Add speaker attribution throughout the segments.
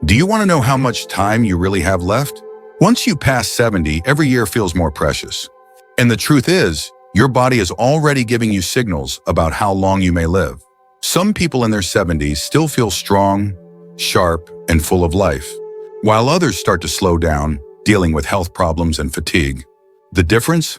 Speaker 1: Do you want to know how much time you really have left? Once you pass 70, every year feels more precious. And the truth is, your body is already giving you signals about how long you may live. Some people in their 70s still feel strong, sharp, and full of life, while others start to slow down, dealing with health problems and fatigue. The difference?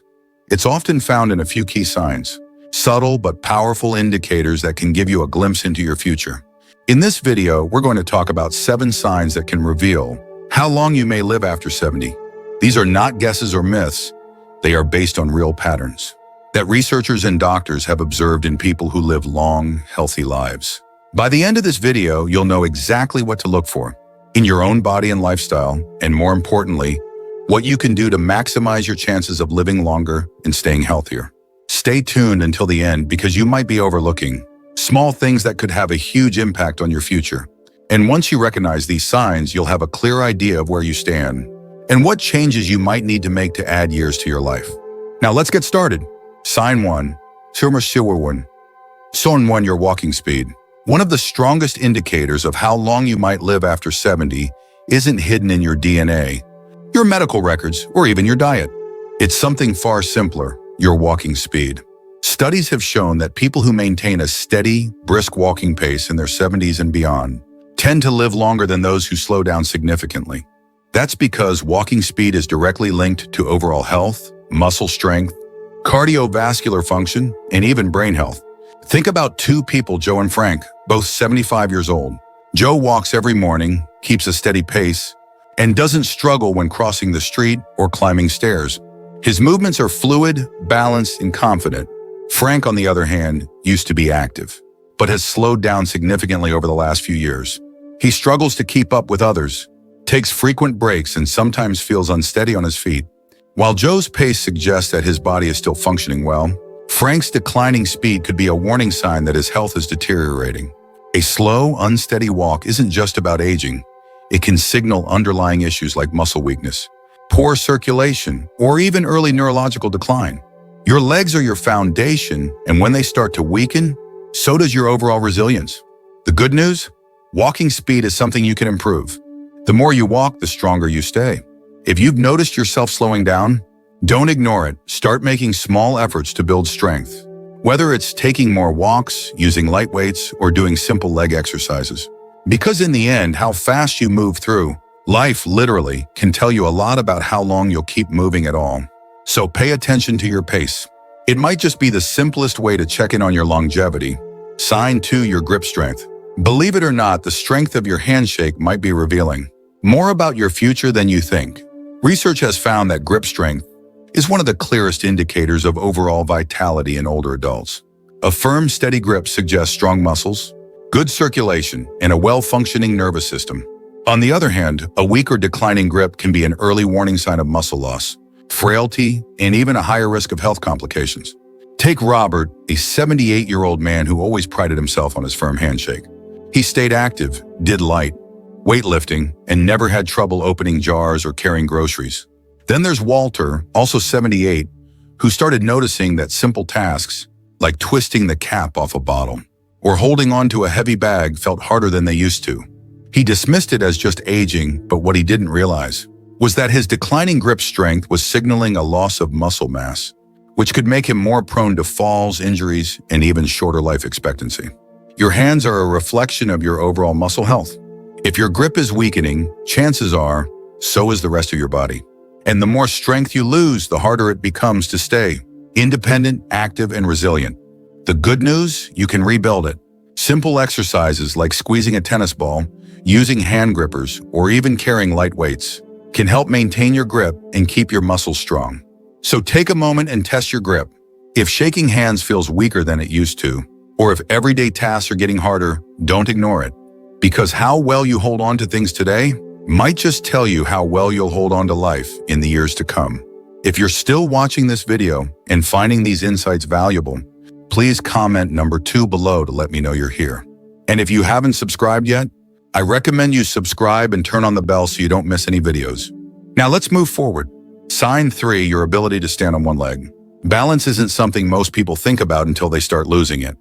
Speaker 1: It's often found in a few key signs, subtle but powerful indicators that can give you a glimpse into your future. In this video, we're going to talk about 7 signs that can reveal how long you may live after 70. These are not guesses or myths. They are based on real patterns that researchers and doctors have observed in people who live long, healthy lives. By the end of this video, you'll know exactly what to look for in your own body and lifestyle, and more importantly, what you can do to maximize your chances of living longer and staying healthier. Stay tuned until the end because you might be overlooking small things that could have a huge impact on your future. And once you recognize these signs, you'll have a clear idea of where you stand and what changes you might need to make to add years to your life. Now let's get started. Sign 1. Sign 1, your walking speed. One of the strongest indicators of how long you might live after 70 isn't hidden in your DNA, your medical records, or even your diet. It's something far simpler, your walking speed. Studies have shown that people who maintain a steady, brisk walking pace in their 70s and beyond tend to live longer than those who slow down significantly. That's because walking speed is directly linked to overall health, muscle strength, cardiovascular function, and even brain health. Think about 2 people, Joe and Frank, both 75 years old. Joe walks every morning, keeps a steady pace, and doesn't struggle when crossing the street or climbing stairs. His movements are fluid, balanced, and confident. Frank, on the other hand, used to be active, but has slowed down significantly over the last few years. He struggles to keep up with others, takes frequent breaks, and sometimes feels unsteady on his feet. While Joe's pace suggests that his body is still functioning well, Frank's declining speed could be a warning sign that his health is deteriorating. A slow, unsteady walk isn't just about aging. It can signal underlying issues like muscle weakness, poor circulation, or even early neurological decline. Your legs are your foundation, and when they start to weaken, so does your overall resilience. The good news? Walking speed is something you can improve. The more you walk, the stronger you stay. If you've noticed yourself slowing down, don't ignore it. Start making small efforts to build strength. Whether it's taking more walks, using light weights, or doing simple leg exercises. Because in the end, how fast you move through life literally can tell you a lot about how long you'll keep moving at all. So pay attention to your pace. It might just be the simplest way to check in on your longevity. Sign 2, your grip strength. Believe it or not, the strength of your handshake might be revealing more about your future than you think. Research has found that grip strength is one of the clearest indicators of overall vitality in older adults. A firm, steady grip suggests strong muscles, good circulation, and a well-functioning nervous system. On the other hand, a weak or declining grip can be an early warning sign of muscle loss, frailty, and even a higher risk of health complications. Take Robert, a 78-year-old man who always prided himself on his firm handshake. He stayed active, did light weightlifting, and never had trouble opening jars or carrying groceries. Then there's Walter, also 78, who started noticing that simple tasks, like twisting the cap off a bottle or holding onto a heavy bag, felt harder than they used to. He dismissed it as just aging, but what he didn't realize was that his declining grip strength was signaling a loss of muscle mass, which could make him more prone to falls, injuries, and even shorter life expectancy. Your hands are a reflection of your overall muscle health. If your grip is weakening, chances are, so is the rest of your body. And the more strength you lose, the harder it becomes to stay independent, active, and resilient. The good news? You can rebuild it. Simple exercises like squeezing a tennis ball, using hand grippers, or even carrying light weights can help maintain your grip and keep your muscles strong. So take a moment and test your grip. If shaking hands feels weaker than it used to, or if everyday tasks are getting harder, don't ignore it. Because how well you hold on to things today might just tell you how well you'll hold on to life in the years to come. If you're still watching this video and finding these insights valuable, please comment number 2 below to let me know you're here. And if you haven't subscribed yet, I recommend you subscribe and turn on the bell so you don't miss any videos. Now let's move forward. Sign 3, your ability to stand on one leg. Balance isn't something most people think about until they start losing it.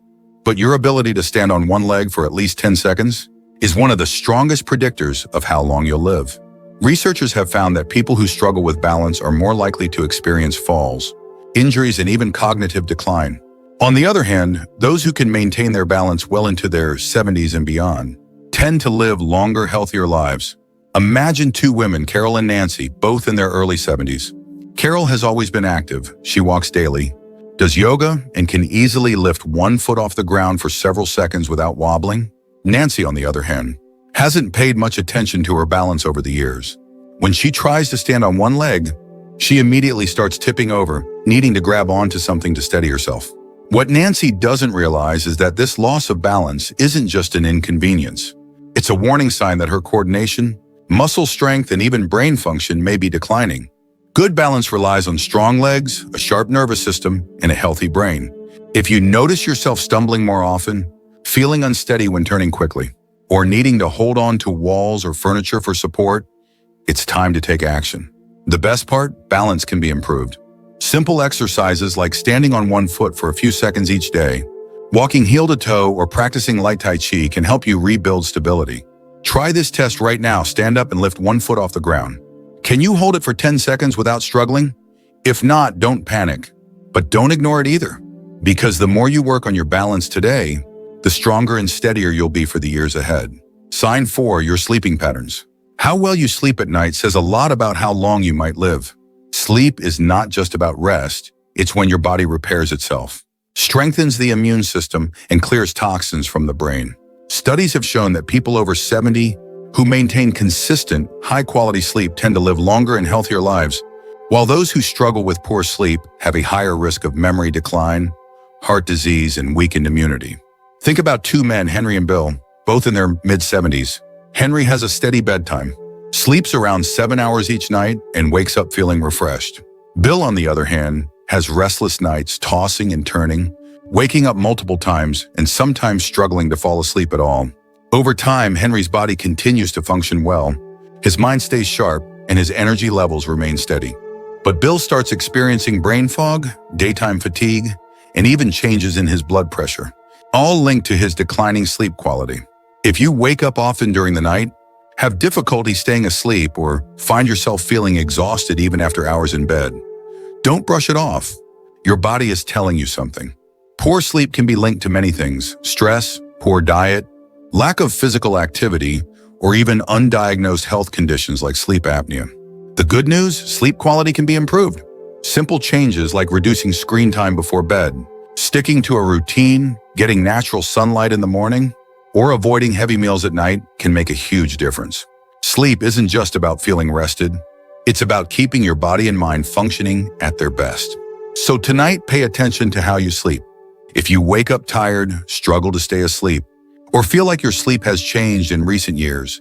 Speaker 1: But your ability to stand on one leg for at least 10 seconds is one of the strongest predictors of how long you'll live. Researchers have found that people who struggle with balance are more likely to experience falls, injuries, and even cognitive decline. On the other hand, those who can maintain their balance well into their 70s and beyond tend to live longer, healthier lives. Imagine two women, Carol and Nancy, both in their early 70s. Carol has always been active. She walks daily, does yoga, and can easily lift one foot off the ground for several seconds without wobbling. Nancy, on the other hand, hasn't paid much attention to her balance over the years. When she tries to stand on one leg, she immediately starts tipping over, needing to grab onto something to steady herself. What Nancy doesn't realize is that this loss of balance isn't just an inconvenience. It's a warning sign that her coordination, muscle strength, and even brain function may be declining. Good balance relies on strong legs, a sharp nervous system, and a healthy brain. If you notice yourself stumbling more often, feeling unsteady when turning quickly, or needing to hold on to walls or furniture for support, it's time to take action. The best part, balance can be improved. Simple exercises like standing on one foot for a few seconds each day, walking heel to toe, or practicing light Tai Chi can help you rebuild stability. Try this test right now. Stand up and lift one foot off the ground. Can you hold it for 10 seconds without struggling? If not, don't panic. But don't ignore it either, because the more you work on your balance today, the stronger and steadier you'll be for the years ahead. Sign 4, your sleeping patterns. How well you sleep at night says a lot about how long you might live. Sleep is not just about rest, it's when your body repairs itself, strengthens the immune system, and clears toxins from the brain. Studies have shown that people over 70 who maintain consistent, high-quality sleep tend to live longer and healthier lives, while those who struggle with poor sleep have a higher risk of memory decline, heart disease, and weakened immunity. Think about two men, Henry and Bill, both in their mid-70s. Henry has a steady bedtime, sleeps around 7 hours each night, and wakes up feeling refreshed. Bill, on the other hand, has restless nights, tossing and turning, waking up multiple times, and sometimes struggling to fall asleep at all. Over time, Henry's body continues to function well, his mind stays sharp, and his energy levels remain steady. But Bill starts experiencing brain fog, daytime fatigue, and even changes in his blood pressure, all linked to his declining sleep quality. If you wake up often during the night, have difficulty staying asleep, or find yourself feeling exhausted even after hours in bed, don't brush it off. Your body is telling you something. Poor sleep can be linked to many things: stress, poor diet, lack of physical activity, or even undiagnosed health conditions like sleep apnea. The good news, sleep quality can be improved. Simple changes like reducing screen time before bed, sticking to a routine, getting natural sunlight in the morning, or avoiding heavy meals at night can make a huge difference. Sleep isn't just about feeling rested. It's about keeping your body and mind functioning at their best. So tonight, pay attention to how you sleep. If you wake up tired, struggle to stay asleep, or feel like your sleep has changed in recent years,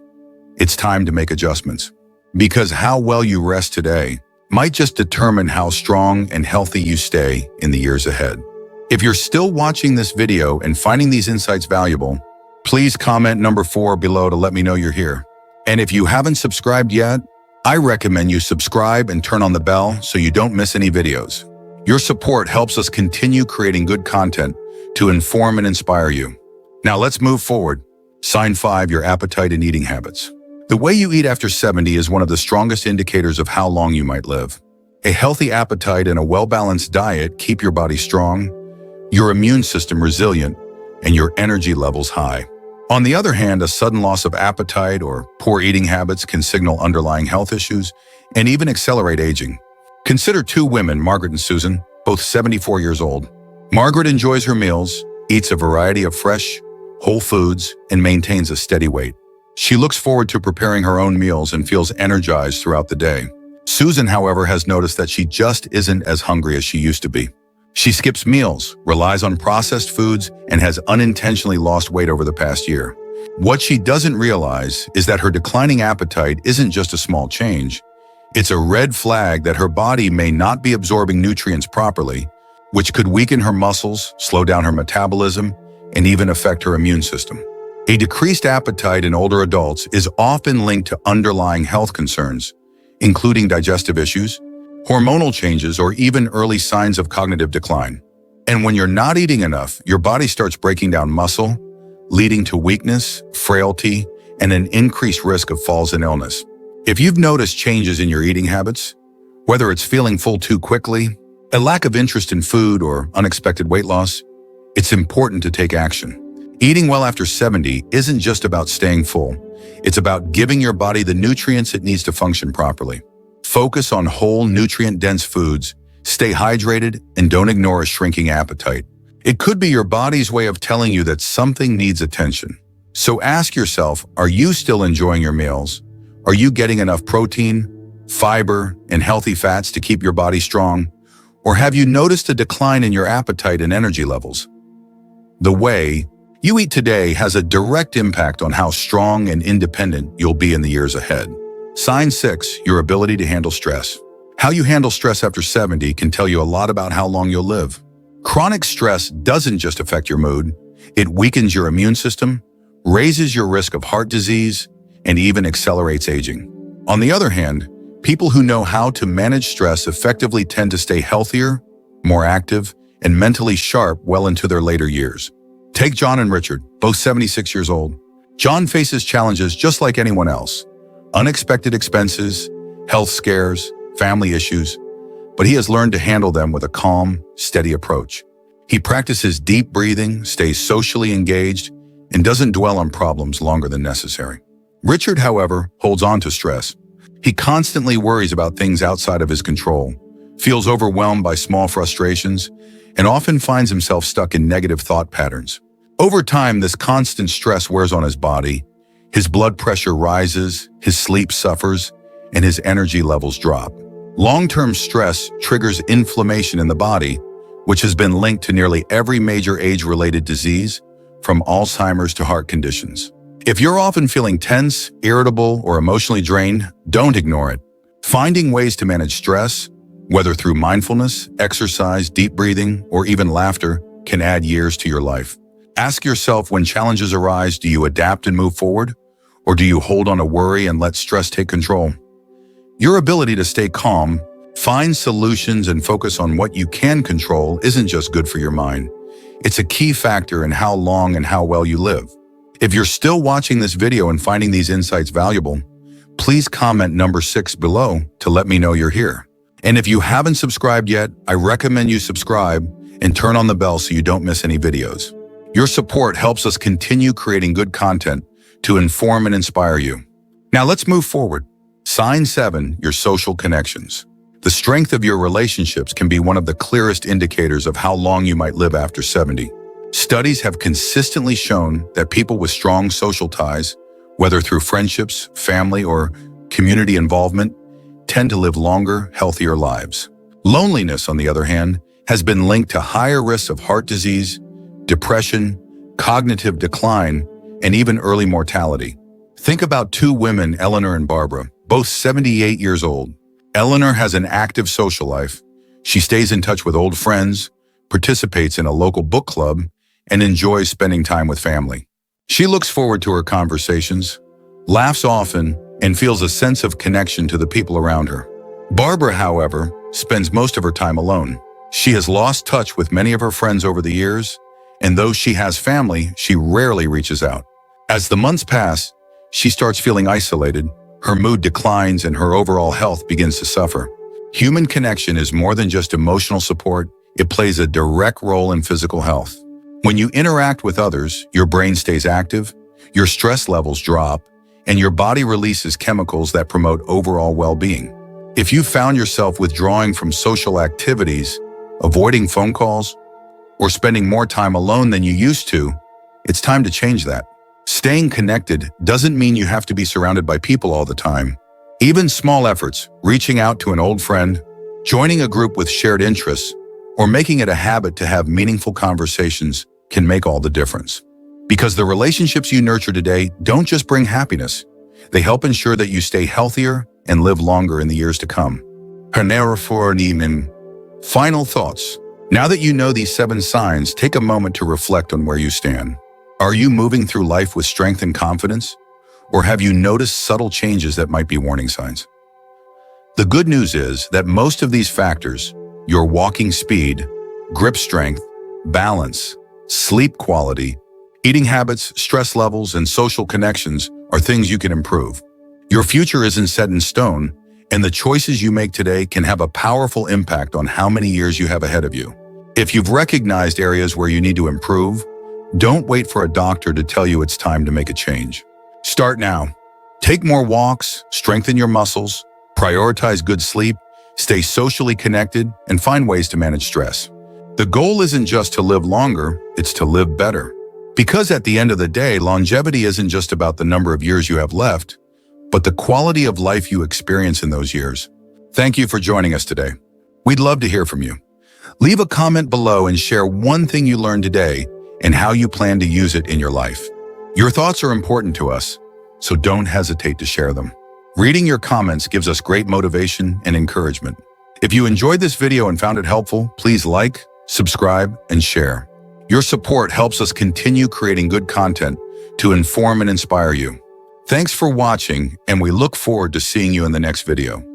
Speaker 1: it's time to make adjustments. Because how well you rest today might just determine how strong and healthy you stay in the years ahead. If you're still watching this video and finding these insights valuable, please comment number 4 below to let me know you're here. And if you haven't subscribed yet, I recommend you subscribe and turn on the bell so you don't miss any videos. Your support helps us continue creating good content to inform and inspire you. Now let's move forward. Sign 5, your appetite and eating habits. The way you eat after 70 is one of the strongest indicators of how long you might live. A healthy appetite and a well-balanced diet keep your body strong, your immune system resilient, and your energy levels high. On the other hand, a sudden loss of appetite or poor eating habits can signal underlying health issues and even accelerate aging. Consider two women, Margaret and Susan, both 74 years old. Margaret enjoys her meals, eats a variety of fresh, whole foods, and maintains a steady weight. She looks forward to preparing her own meals and feels energized throughout the day. Susan, however, has noticed that she just isn't as hungry as she used to be. She skips meals, relies on processed foods, and has unintentionally lost weight over the past year. What she doesn't realize is that her declining appetite isn't just a small change. It's a red flag that her body may not be absorbing nutrients properly, which could weaken her muscles, slow down her metabolism, and even affect her immune system. A decreased appetite in older adults is often linked to underlying health concerns, including digestive issues, hormonal changes, or even early signs of cognitive decline. And when you're not eating enough, your body starts breaking down muscle, leading to weakness, frailty, and an increased risk of falls and illness. If you've noticed changes in your eating habits, whether it's feeling full too quickly, a lack of interest in food, or unexpected weight loss, it's important to take action. Eating well after 70 isn't just about staying full. It's about giving your body the nutrients it needs to function properly. Focus on whole, nutrient-dense foods, stay hydrated, and don't ignore a shrinking appetite. It could be your body's way of telling you that something needs attention. So ask yourself, are you still enjoying your meals? Are you getting enough protein, fiber, and healthy fats to keep your body strong? Or have you noticed a decline in your appetite and energy levels? The way you eat today has a direct impact on how strong and independent you'll be in the years ahead. Sign 6, your ability to handle stress. How you handle stress after 70 can tell you a lot about how long you'll live. Chronic stress doesn't just affect your mood, it weakens your immune system, raises your risk of heart disease, and even accelerates aging. On the other hand, people who know how to manage stress effectively tend to stay healthier, more active, and mentally sharp well into their later years. Take John and Richard, both 76 years old. John faces challenges just like anyone else. Unexpected expenses, health scares, family issues, but he has learned to handle them with a calm, steady approach. He practices deep breathing, stays socially engaged, and doesn't dwell on problems longer than necessary. Richard, however, holds on to stress. He constantly worries about things outside of his control, feels overwhelmed by small frustrations, and often finds himself stuck in negative thought patterns. Over time, this constant stress wears on his body. His blood pressure rises, his sleep suffers, and his energy levels drop. Long-term stress triggers inflammation in the body, which has been linked to nearly every major age-related disease, from Alzheimer's to heart conditions. If you're often feeling tense, irritable, or emotionally drained, don't ignore it. Finding ways to manage stress, whether through mindfulness, exercise, deep breathing, or even laughter, can add years to your life. Ask yourself, when challenges arise, do you adapt and move forward? Or do you hold on to worry and let stress take control? Your ability to stay calm, find solutions, and focus on what you can control isn't just good for your mind. It's a key factor in how long and how well you live. If you're still watching this video and finding these insights valuable, please comment number 6 below to let me know you're here. And if you haven't subscribed yet, I recommend you subscribe and turn on the bell so you don't miss any videos. Your support helps us continue creating good content to inform and inspire you. Now let's move forward. Sign 7, your social connections. The strength of your relationships can be one of the clearest indicators of how long you might live after 70. Studies have consistently shown that people with strong social ties, whether through friendships, family, or community involvement, tend to live longer, healthier lives. Loneliness, on the other hand, has been linked to higher risks of heart disease, depression, cognitive decline, and even early mortality. Think about 2 women, Eleanor and Barbara, both 78 years old. Eleanor has an active social life. She stays in touch with old friends, participates in a local book club, and enjoys spending time with family. She looks forward to her conversations, laughs often, and feels a sense of connection to the people around her. Barbara, however, spends most of her time alone. She has lost touch with many of her friends over the years, and though she has family, she rarely reaches out. As the months pass, she starts feeling isolated, her mood declines, and her overall health begins to suffer. Human connection is more than just emotional support. It plays a direct role in physical health. When you interact with others, your brain stays active, your stress levels drop, and your body releases chemicals that promote overall well-being. If you found yourself withdrawing from social activities, avoiding phone calls, or spending more time alone than you used to, it's time to change that. Staying connected doesn't mean you have to be surrounded by people all the time. Even small efforts, reaching out to an old friend, joining a group with shared interests, or making it a habit to have meaningful conversations can make all the difference. Because the relationships you nurture today don't just bring happiness, they help ensure that you stay healthier and live longer in the years to come. Final thoughts. Now that you know these 7 signs, take a moment to reflect on where you stand. Are you moving through life with strength and confidence? Or have you noticed subtle changes that might be warning signs? The good news is that most of these factors, your walking speed, grip strength, balance, sleep quality, Eating habits, stress levels, and social connections are things you can improve. Your future isn't set in stone, and the choices you make today can have a powerful impact on how many years you have ahead of you. If you've recognized areas where you need to improve, don't wait for a doctor to tell you it's time to make a change. Start now. Take more walks, strengthen your muscles, prioritize good sleep, stay socially connected, and find ways to manage stress. The goal isn't just to live longer, it's to live better. Because at the end of the day, longevity isn't just about the number of years you have left, but the quality of life you experience in those years. Thank you for joining us today. We'd love to hear from you. Leave a comment below and share one thing you learned today and how you plan to use it in your life. Your thoughts are important to us, so don't hesitate to share them. Reading your comments gives us great motivation and encouragement. If you enjoyed this video and found it helpful, please like, subscribe, and share. Your support helps us continue creating good content to inform and inspire you. Thanks for watching, and we look forward to seeing you in the next video.